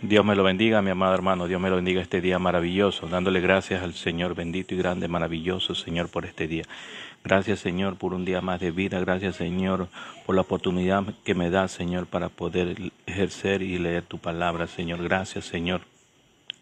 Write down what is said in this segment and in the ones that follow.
Dios me lo bendiga, mi amado hermano. Dios me lo bendiga este día maravilloso, dándole gracias al Señor bendito y grande, maravilloso, Señor, por este día. Gracias, Señor, por un día más de vida. Gracias, Señor, por la oportunidad que me da, Señor, para poder ejercer y leer tu palabra, Señor. Gracias, Señor.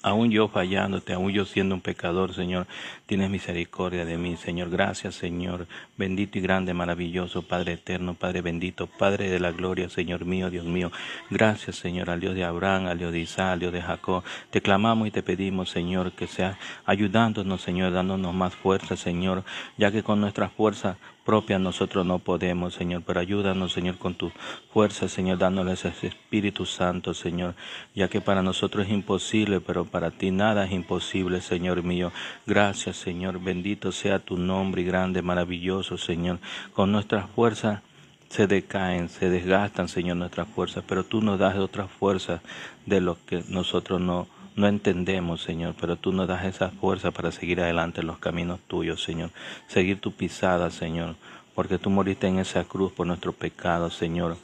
Aún yo fallándote, aún yo siendo un pecador, Señor, tienes misericordia de mí, Señor. Gracias, Señor, bendito y grande, maravilloso, Padre eterno, Padre bendito, Padre de la gloria, Señor mío, Dios mío. Gracias, Señor, al Dios de Abraham, al Dios de Isaac, al Dios de Jacob. Te clamamos y te pedimos, Señor, que sea ayudándonos, Señor, dándonos más fuerza, Señor, ya que con nuestras fuerzas propias nosotros no podemos, Señor, pero ayúdanos, Señor, con tu fuerza, Señor, dándoles ese Espíritu Santo, Señor, ya que para nosotros es imposible, pero para ti nada es imposible, Señor mío. Gracias, Señor, bendito sea tu nombre y grande, maravilloso, Señor. Con nuestras fuerzas se decaen, se desgastan, Señor, nuestras fuerzas, pero tú nos das otras fuerzas de lo que nosotros no entendemos, Señor, pero tú nos das esa fuerza para seguir adelante en los caminos tuyos, Señor. Seguir tu pisada, Señor, porque tú moriste en esa cruz por nuestros pecados, Señor.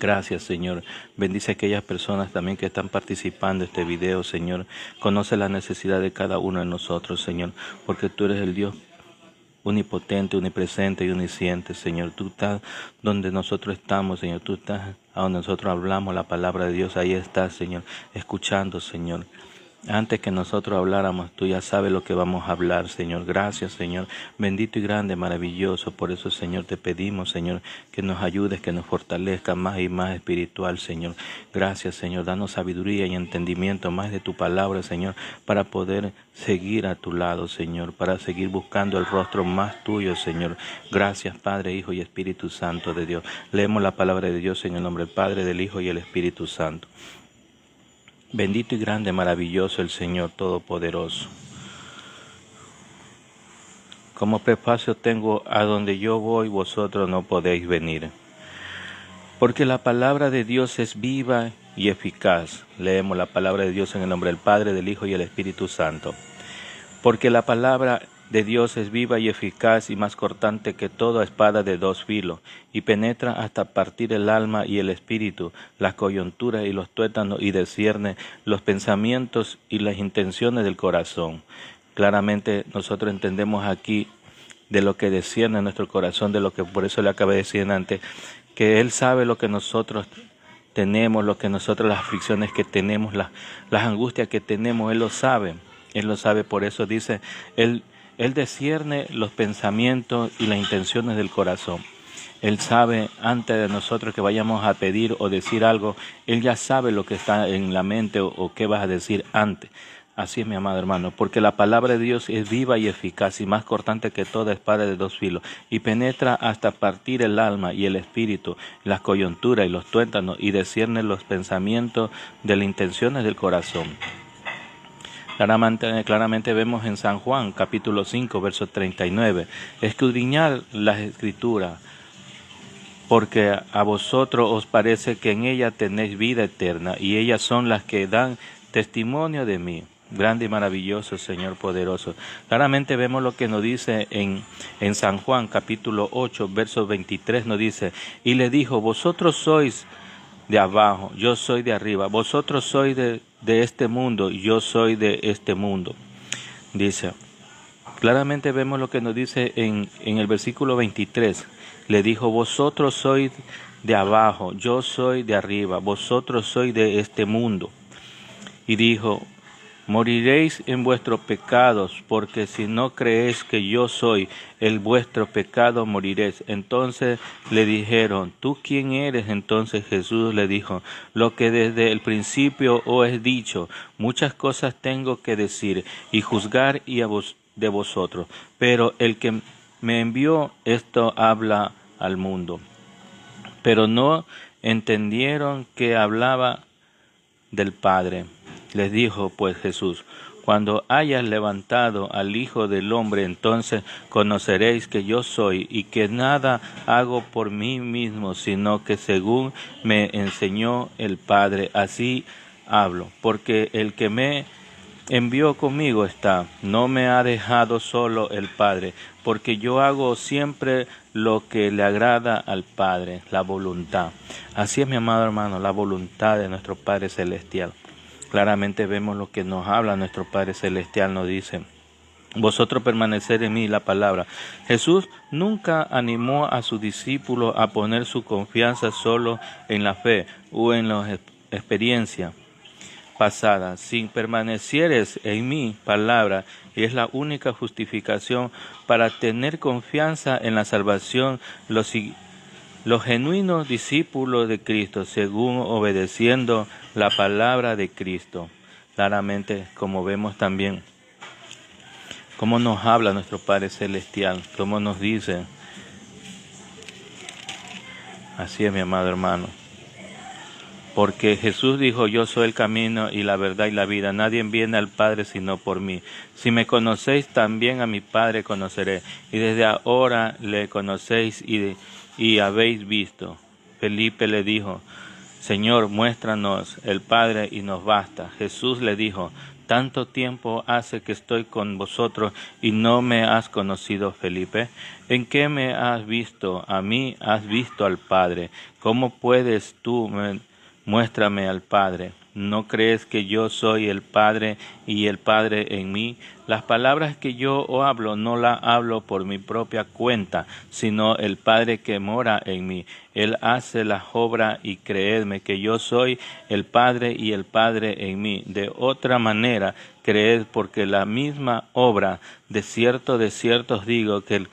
Gracias, Señor. Bendice a aquellas personas también que están participando en este video, Señor. Conoce la necesidad de cada uno de nosotros, Señor, porque tú eres el Dios omnipotente, omnipresente y omnisciente, Señor. Tú estás donde nosotros estamos, Señor. Tú estás a donde nosotros hablamos la palabra de Dios. Ahí estás, Señor, escuchando, Señor. Antes que nosotros habláramos, tú ya sabes lo que vamos a hablar, Señor. Gracias, Señor. Bendito y grande, maravilloso. Por eso, Señor, te pedimos, Señor, que nos ayudes, que nos fortalezca más y más espiritual, Señor. Gracias, Señor. Danos sabiduría y entendimiento más de tu palabra, Señor, para poder seguir a tu lado, Señor, para seguir buscando el rostro más tuyo, Señor. Gracias, Padre, Hijo y Espíritu Santo de Dios. Leemos la palabra de Dios en el nombre del Padre, del Hijo y el Espíritu Santo. Bendito y grande, maravilloso el Señor Todopoderoso. Como prefacio tengo: a donde yo voy, vosotros no podéis venir. Porque la palabra de Dios es viva y eficaz. Leemos la palabra de Dios en el nombre del Padre, del Hijo y el Espíritu Santo. Porque la palabra de Dios es viva y eficaz y más cortante que toda espada de dos filos, y penetra hasta partir el alma y el espíritu, las coyunturas y los tuétanos, y discierne los pensamientos y las intenciones del corazón. Claramente nosotros entendemos aquí de lo que discierne nuestro corazón, de lo que por eso le acabé de decir antes, que Él sabe lo que nosotros tenemos, lo que nosotros, las aflicciones que tenemos, las angustias que tenemos, Él lo sabe. Él lo sabe, por eso dice, Él discierne los pensamientos y las intenciones del corazón. Él sabe antes de nosotros que vayamos a pedir o decir algo, Él ya sabe lo que está en la mente o qué vas a decir antes. Así es, mi amado hermano, porque la palabra de Dios es viva y eficaz y más cortante que toda espada de dos filos, y penetra hasta partir el alma y el espíritu, las coyunturas y los tuétanos, y discierne los pensamientos de las intenciones del corazón. Claramente vemos en San Juan, capítulo 5, verso 39, escudriñad las Escrituras, porque a vosotros os parece que en ella tenéis vida eterna, y ellas son las que dan testimonio de mí. Grande y maravilloso, Señor poderoso. Claramente vemos lo que nos dice en San Juan, capítulo 8, verso 23, nos dice, y le dijo, vosotros sois de abajo, yo soy de arriba, vosotros sois de este mundo, yo soy de este mundo. Dice, claramente vemos lo que nos dice en el versículo 23, le dijo, vosotros sois de abajo, yo soy de arriba, vosotros sois de este mundo. Y dijo, moriréis en vuestros pecados, porque si no creéis que yo soy el vuestro pecado, moriréis. Entonces le dijeron, ¿tú quién eres? Entonces Jesús le dijo, lo que desde el principio os he dicho, muchas cosas tengo que decir y juzgar de vosotros, pero el que me envió esto habla al mundo. Pero no entendieron que hablaba del Padre. Les dijo pues Jesús, cuando hayas levantado al Hijo del Hombre, entonces conoceréis que yo soy y que nada hago por mí mismo, sino que según me enseñó el Padre, así hablo. Porque el que me envió conmigo está, no me ha dejado solo el Padre, porque yo hago siempre lo que le agrada al Padre, la voluntad. Así es, mi amado hermano, la voluntad de nuestro Padre Celestial. claramente vemos lo que nos habla nuestro Padre Celestial, nos dice: vosotros permanecer en mí, la palabra. Jesús nunca animó a sus discípulos a poner su confianza solo en la fe o en la experiencia pasada. Si permanecieres en mi palabra, es la única justificación para tener confianza en la salvación. Los genuinos discípulos de Cristo, según obedeciendo la palabra de Cristo. Claramente, como vemos también, cómo nos habla nuestro Padre Celestial, cómo nos dice. Así es, mi amado hermano. Porque Jesús dijo: yo soy el camino y la verdad y la vida. Nadie viene al Padre sino por mí. Si me conocéis, también a mi Padre conoceré. Y desde ahora le conocéis y habéis visto. Felipe le dijo: Señor, muéstranos el Padre y nos basta. Jesús le dijo: ¿tanto tiempo hace que estoy con vosotros y no me has conocido, Felipe? ¿En qué me has visto? A mí has visto al Padre. ¿Cómo puedes tú muéstrame al Padre? ¿No crees que yo soy el Padre y el Padre en mí? Las palabras que yo hablo no las hablo por mi propia cuenta, sino el Padre que mora en mí. Él hace las obras y creedme que yo soy el Padre y el Padre en mí. De otra manera, creed, porque la misma obra, de cierto os digo, que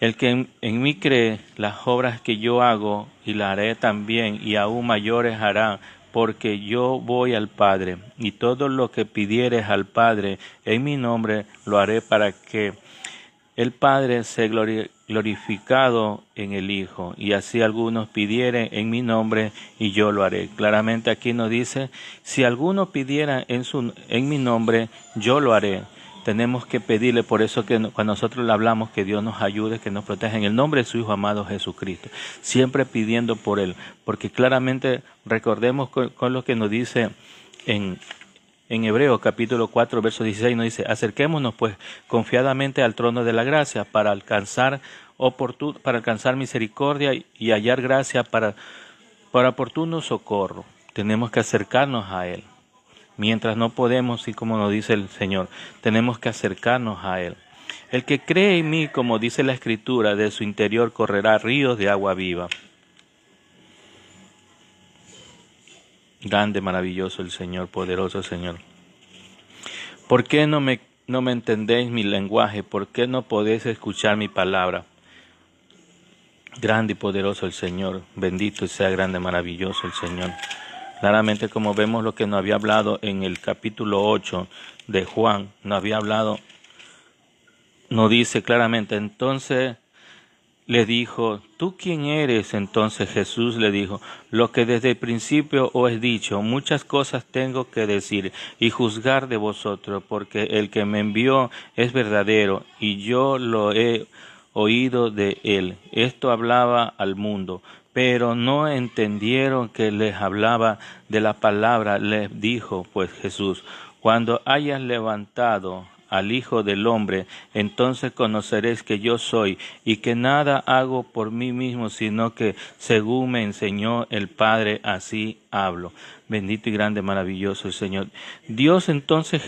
el que en mí cree, las obras que yo hago, y las haré también, y aún mayores hará, porque yo voy al Padre, y todo lo que pidieres al Padre en mi nombre lo haré, para que el Padre sea glorificado en el Hijo. Y así algunos pidieren en mi nombre, y yo lo haré. Claramente aquí nos dice: si alguno pidiera en mi nombre, yo lo haré. Tenemos que pedirle, por eso que cuando nosotros le hablamos, que Dios nos ayude, que nos proteja en el nombre de su Hijo amado Jesucristo, siempre pidiendo por Él, porque claramente recordemos con lo que nos dice en Hebreos capítulo 4, verso 16, nos dice: acerquémonos pues confiadamente al trono de la gracia para alcanzar misericordia y hallar gracia para oportuno socorro. Tenemos que acercarnos a Él. Mientras no podemos, y como nos dice el Señor, tenemos que acercarnos a Él. El que cree en mí, como dice la Escritura, de su interior correrá ríos de agua viva. Grande, maravilloso el Señor, poderoso Señor. ¿Por qué no me entendéis mi lenguaje? ¿Por qué no podéis escuchar mi palabra? Grande y poderoso el Señor, bendito y sea grande, maravilloso el Señor. Claramente, como vemos lo que nos había hablado en el capítulo 8 de Juan, nos dice claramente: entonces le dijo: ¿tú quién eres? Entonces Jesús le dijo: lo que desde el principio os he dicho, muchas cosas tengo que decir y juzgar de vosotros, porque el que me envió es verdadero, y yo lo he oído de él. Esto hablaba al mundo, pero no entendieron que les hablaba de la palabra. Les dijo pues Jesús: cuando hayas levantado al Hijo del Hombre, entonces conoceréis que yo soy, y que nada hago por mí mismo, sino que según me enseñó el Padre, así hablo. Bendito y grande, maravilloso el Señor. Entonces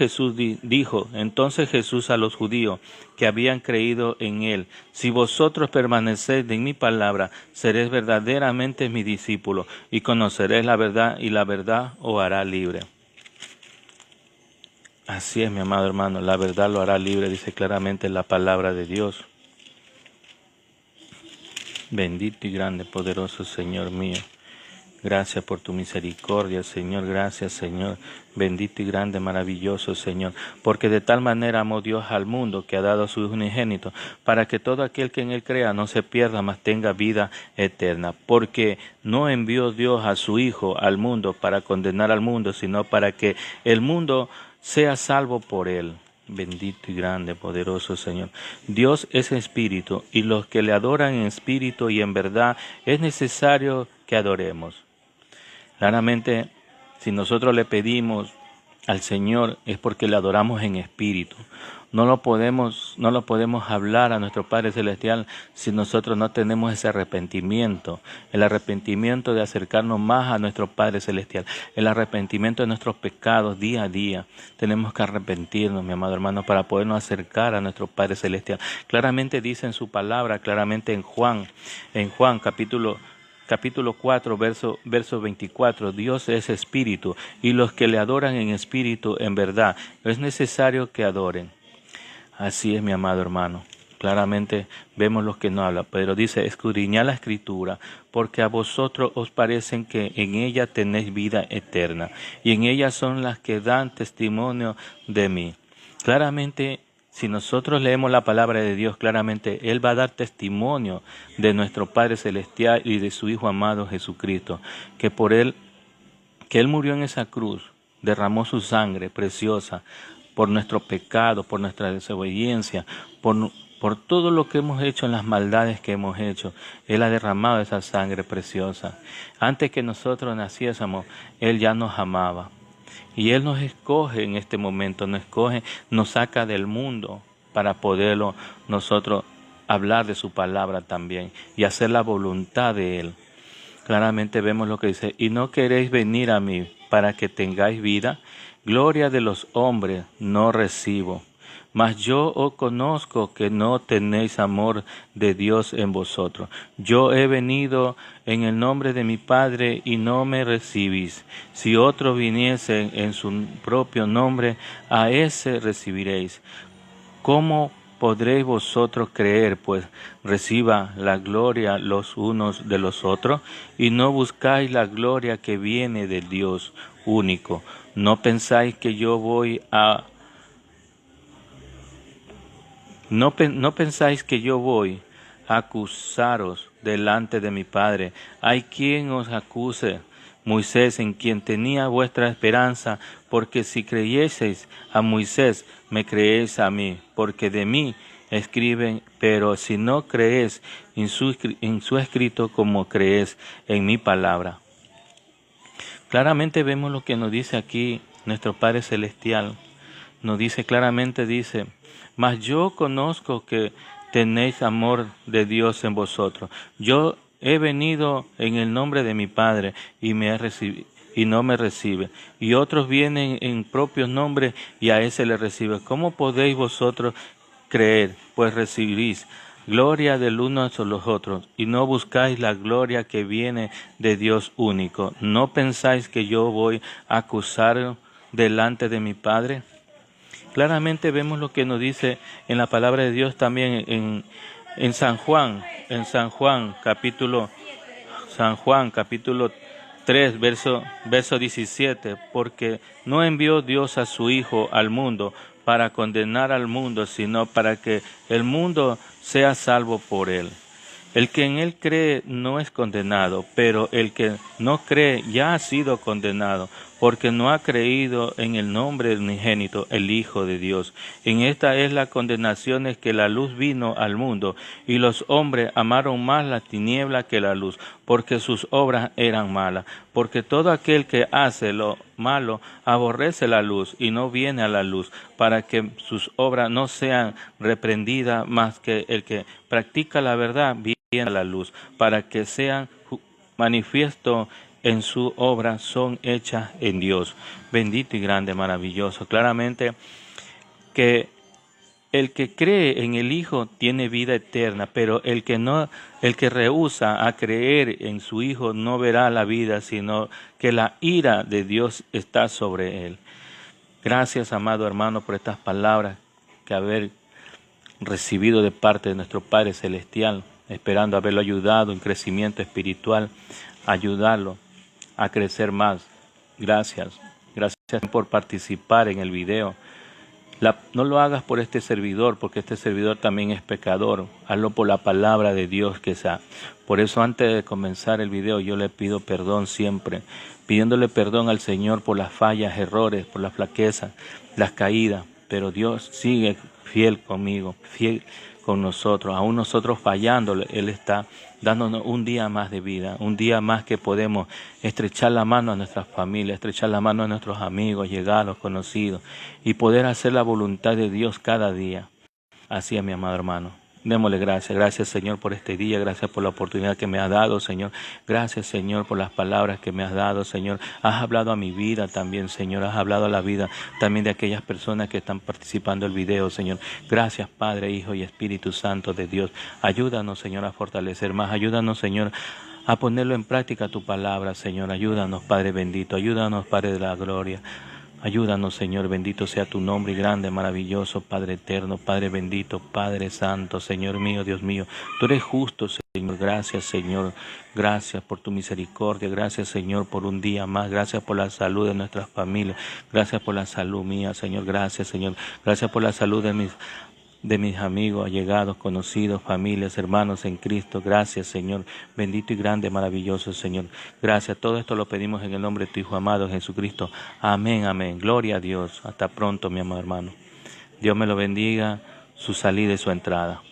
Jesús a los judíos que habían creído en Él: si vosotros permanecéis en mi palabra, seréis verdaderamente mis discípulos, y conoceréis la verdad, y la verdad os hará libre. Así es, mi amado hermano, la verdad lo hará libre, dice claramente la palabra de Dios. Bendito y grande, poderoso Señor mío. Gracias por tu misericordia, Señor. Gracias, Señor. Bendito y grande, maravilloso, Señor. Porque de tal manera amó Dios al mundo, que ha dado a su Hijo unigénito, para que todo aquel que en Él crea no se pierda, mas tenga vida eterna. Porque no envió Dios a su Hijo al mundo para condenar al mundo, sino para que el mundo sea salvo por Él. Bendito y grande, poderoso Señor. Dios es espíritu, y los que le adoran en espíritu y en verdad es necesario que adoremos. Claramente, si nosotros le pedimos al Señor es porque le adoramos en espíritu. No lo podemos hablar a nuestro Padre Celestial si nosotros no tenemos ese arrepentimiento, el arrepentimiento de acercarnos más a nuestro Padre Celestial, el arrepentimiento de nuestros pecados día a día. Tenemos que arrepentirnos, mi amado hermano, para podernos acercar a nuestro Padre Celestial. Claramente dice en su palabra, claramente en Juan capítulo 4, verso 24, Dios es espíritu, y los que le adoran en espíritu, en verdad, es necesario que adoren. Así es, mi amado hermano. Claramente vemos lo que no habla, pero dice, escudriñad la Escritura, porque a vosotros os parecen que en ella tenéis vida eterna, y en ella son las que dan testimonio de mí. Claramente, si nosotros leemos la palabra de Dios, claramente Él va a dar testimonio de nuestro Padre Celestial y de su Hijo amado Jesucristo, que Él murió en esa cruz, derramó su sangre preciosa por nuestro pecado, por nuestra desobediencia, por todo lo que hemos hecho en las maldades que hemos hecho. Él ha derramado esa sangre preciosa. Antes que nosotros naciésemos, Él ya nos amaba. Y Él nos escoge en este momento, nos saca del mundo para poderlo nosotros hablar de su palabra también y hacer la voluntad de Él. Claramente vemos lo que dice, y no queréis venir a mí para que tengáis vida. Gloria de los hombres no recibo, mas yo os conozco que no tenéis amor de Dios en vosotros. Yo he venido en el nombre de mi Padre y no me recibís. Si otro viniese en su propio nombre, a ese recibiréis. ¿Cómo podréis vosotros creer, pues reciba la gloria los unos de los otros, y no buscáis la gloria que viene de Dios único? No pensáis que yo voy a acusaros delante de mi Padre. Hay quien os acuse, Moisés, en quien tenía vuestra esperanza, porque si creyeseis a Moisés, me creéis a mí, porque de mí escriben, pero si no creéis en su escrito, como creéis en mi palabra. Claramente vemos lo que nos dice aquí nuestro Padre Celestial. Nos dice claramente, dice, mas yo conozco que tenéis amor de Dios en vosotros. Yo he venido en el nombre de mi Padre y no me recibe. Y otros vienen en propios nombres y a ese le recibe. ¿Cómo podéis vosotros creer? Pues recibiréis gloria del uno a los otros, y no buscáis la gloria que viene de Dios único. ¿No pensáis que yo voy a acusar delante de mi Padre? Claramente vemos lo que nos dice en la palabra de Dios también en San Juan capítulo 3, verso 17, porque no envió Dios a su Hijo al mundo para condenar al mundo, sino para que el mundo sea salvo por él. El que en él cree no es condenado, pero el que no cree ya ha sido condenado, porque no ha creído en el nombre del unigénito, el Hijo de Dios. En esta es la condenación, es que la luz vino al mundo, y los hombres amaron más la tiniebla que la luz, porque sus obras eran malas. Porque todo aquel que hace lo malo aborrece la luz y no viene a la luz, para que sus obras no sean reprendidas, más que el que practica la verdad viene a la luz, para que sean manifiesto en su obra, son hechas en Dios. Bendito y grande, maravilloso. Claramente que el que cree en el Hijo tiene vida eterna, pero el que rehúsa a creer en su Hijo no verá la vida, sino que la ira de Dios está sobre él. Gracias, amado hermano, por estas palabras que haber recibido de parte de nuestro Padre Celestial, esperando haberlo ayudado en crecimiento espiritual, ayudarlo a crecer más. Gracias por participar en el video. No lo hagas por este servidor, porque este servidor también es pecador. Hazlo por la palabra de Dios que sea. Por eso, antes de comenzar el video, yo le pido perdón siempre, pidiéndole perdón al Señor por las fallas, errores, por las flaquezas, las caídas. Pero Dios sigue fiel conmigo, con nosotros. Aún nosotros fallando, Él está dándonos un día más de vida, un día más que podemos estrechar la mano a nuestras familias, estrechar la mano a nuestros amigos, llegados, conocidos, y poder hacer la voluntad de Dios cada día. Así es, mi amado hermano. Démosle gracias. Gracias, Señor, por este día. Gracias por la oportunidad que me has dado, Señor. Gracias, Señor, por las palabras que me has dado, Señor. Has hablado a mi vida también, Señor. Has hablado a la vida también de aquellas personas que están participando del video, Señor. Gracias, Padre, Hijo y Espíritu Santo de Dios. Ayúdanos, Señor, a fortalecer más. Ayúdanos, Señor, a ponerlo en práctica tu palabra, Señor. Ayúdanos, Padre bendito. Ayúdanos, Padre de la gloria. Ayúdanos, Señor, bendito sea tu nombre, grande, maravilloso, Padre eterno, Padre bendito, Padre santo, Señor mío, Dios mío. Tú eres justo, Señor. Gracias, Señor. Gracias por tu misericordia. Gracias, Señor, por un día más. Gracias por la salud de nuestras familias. Gracias por la salud mía, Señor. Gracias, Señor. Gracias por la salud de mis amigos, allegados, conocidos, familias, hermanos en Cristo. Gracias, Señor, bendito y grande, maravilloso, Señor. Gracias. Todo esto lo pedimos en el nombre de tu Hijo amado, Jesucristo. Amén, amén. Gloria a Dios. Hasta pronto, mi amado hermano. Dios me lo bendiga, su salida y su entrada.